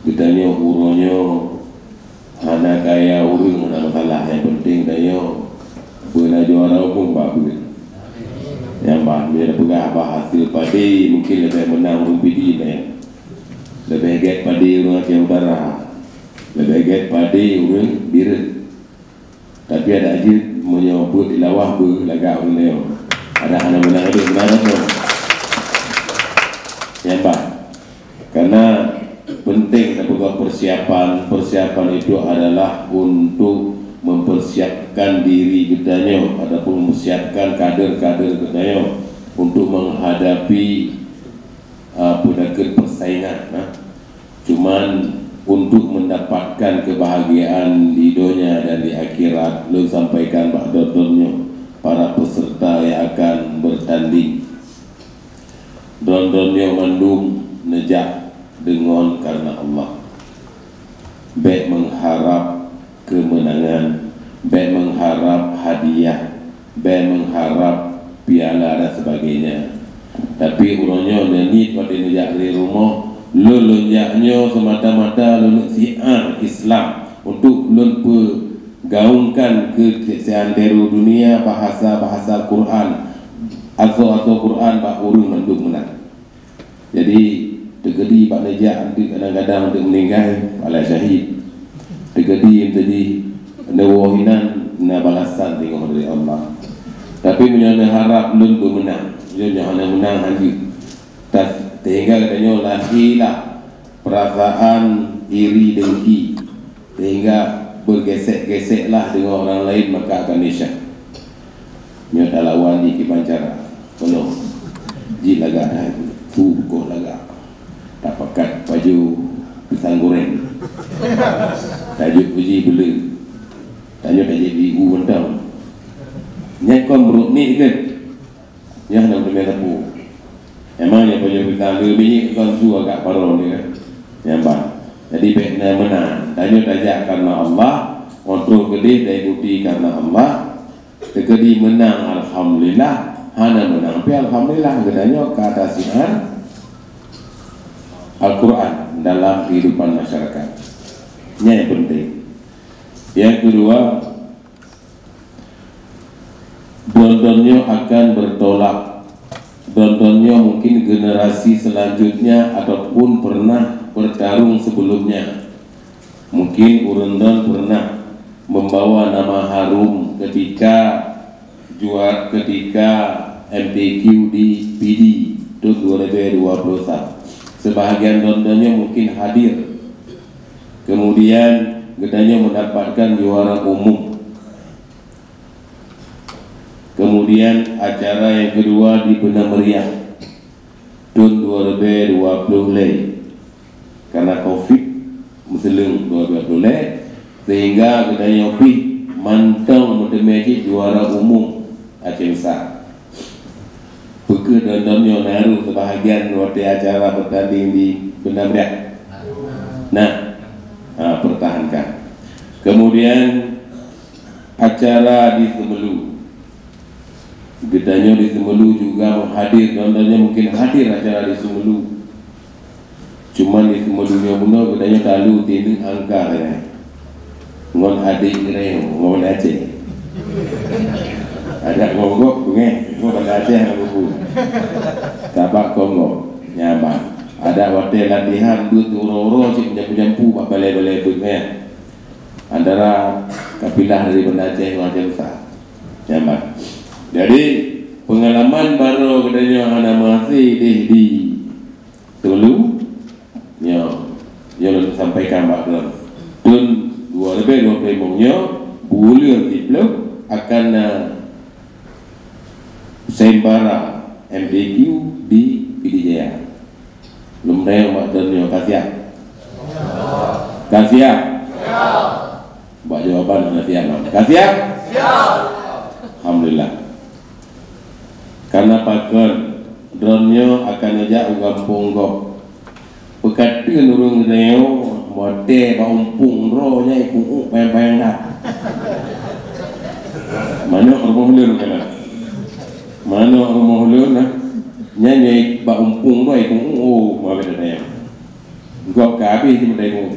Ditanya uronyo anak kaya urung ada masalah, yang penting tanya pernah juara umum bagus. Yang dia pegang apa hasil padi mungkin lebih menang urung pidi ya. Lebih get padi urung Aceh Utara, lebih get padi urung biru. Tapi ada aja menyebut ilawah berlagak urung leo. Ada anak menang itu benar tu. Yang karena penting kita persiapan itu adalah untuk mempersiapkan diri kitanya ataupun mempersiapkan kader-kader kitanya untuk menghadapi pedagang persaingan. Cuman untuk mendapatkan kebahagiaan di dunia dan di akhirat, lu sampaikan Pak Dodonnya para peserta yang akan bertanding. Dodonnya mandung nejak dengan karena Allah. Baik mengharap kemenangan, baik mengharap hadiah, baik mengharap piala dan sebagainya. Tapi urangnya ni pada nejak dari rumah, lu lonjaknya semata-mata lu siar Islam untuk lu gaungkan ke seantero dunia bahasa Quran, asal Quran pak urung mandung menang. Jadi terjadi pak nejak kadang-kadang untuk meninggal ala syahid. Terjadi tadi nawahinan na balasan tengok dari Allah. Tapi menyana harap lun bermenang, dia jangan menang lagi. Sehingga katanya lahirlah perasaan iri dengki, sehingga bergesek-geseklah dengan orang lain maka akan nisyak. Nyata lawan di kipancara, kalau ji laga dah, suko laga, tak pakat baju pisang goreng. Tajuk uji bela, tajuk tajuk ibu bentang. Yang kau meruk ni ke? Yang nak beli tapu. Emangnya baju pisang goreng biji kau su agak parah ni kan? Yang bang. Jadi baiknya menang. Tajuk tajuk karena Allah, kontrol gede dari bukti karena Allah. Tegedi menang alhamdulillah, hana menang. Tapi alhamdulillah gedanya ke atas sinar Al-Quran dalam kehidupan masyarakat. Ini yang penting. Yang kedua, dontonnya akan bertolak. Dontonnya mungkin generasi selanjutnya ataupun pernah bertarung sebelumnya. Mungkin Urundon pernah membawa nama harum ketika MTQ di PD tahun 2021. Sebahagian dontonnya mungkin hadir. Kemudian gedanya mendapatkan juara umum. Kemudian acara yang kedua di Benar Meriah tahun 2020 karena COVID Muslim 2020 sehingga gedanya pi mantau mendemeki juara umum Aceh Besar. Buku dontonnya naruh sebahagian waktu acara bertanding di Benar Meriah. Pertahankan. Kemudian acara di Semelu, gedanya di Semelu juga hadir, dontonnya mungkin hadir acara di Semelu. Cuman di Semelunya benar gedanya talu tinding angka ya. Ngon adik reo, ngon Aceh. Ada ngogok bunga, ngon Aceh aku. Tabak Kongo, nyaman. Ada waktu latihan dua turoro cik jampu pak balai-balai bunga. Antara kapilah dari Banda Aceh Aceh Besar. Nyaman. Jadi pengalaman baru katanya anak masih di Tulu yang sampaikan Pak Don. Tun 2020 bulan diplom akan sembara MDQ di Pidijaya. Lumrah Pak Don yang kasih. Buat jawaban nanti kasih. Alhamdulillah. Karena pakon drone-nya akan ajak ugampung kok. Pekati nurung neo mote baumpung ronya iku payang-payang dah. Mana rumah ulun kana? Mana rumah ulun nah? Nyanyi baumpung ro iku mau beda daya. Kau ke habis dia tengok.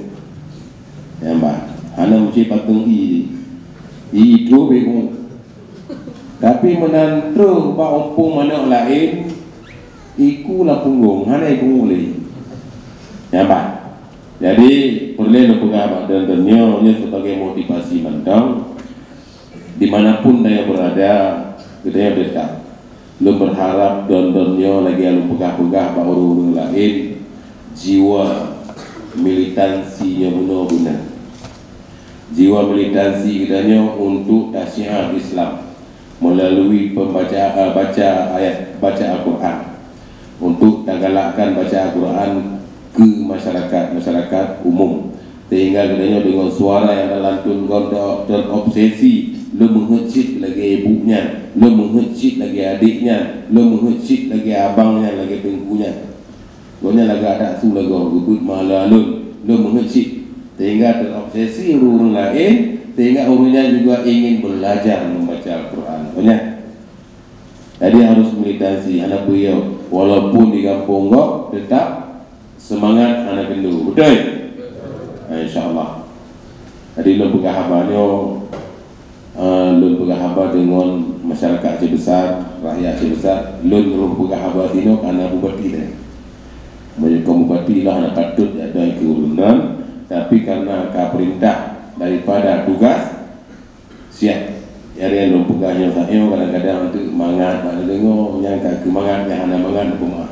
Ya mbak, hana mesti patung i itu bingung. Tapi menantu pak ompong mana lain, iku lah punggung, hana iku boleh. Ya mbak. Jadi perlu pengamat dan dunia sebagai motivasi mentang, dimanapun dia berada, dia dekat. Lu berharap dan dunia lagi lu pegah-pegah pak orang lain, jiwa militansinya benar-benar. Jiwa militansi katanya untuk tasyiah Islam melalui baca ayat, baca Al-Quran, untuk galakkan baca Al-Quran ke masyarakat umum, sehingga katanya dengan suara yang lantun kau terobsesi, lu menghecit lagi ibunya, lu menghecit lagi adiknya, lu menghecit lagi abangnya, lagi tengkunya, gonya lagi ada tu lagi gubut malah lu menghecit, sehingga terobsesi orang lain, sehingga orangnya juga ingin belajar membaca Al-Quran. Gonya jadi harus militansi anak beliau, walaupun di kampung kok tetap semangat anak kendu, betul? InsyaAllah. Jadi lu berkahabannya, lu berkahabat dengan masyarakat Aceh besar, rakyat Aceh besar, lu ruh berkahabat ini karena bupati dah. Kamu bupati lah anak patut ada keturunan, tapi karena perintah daripada tugas siap. Yang lu pegahnya saya kadang-kadang itu mangat, pada dengar yang kemangat yang anak mangat rumah.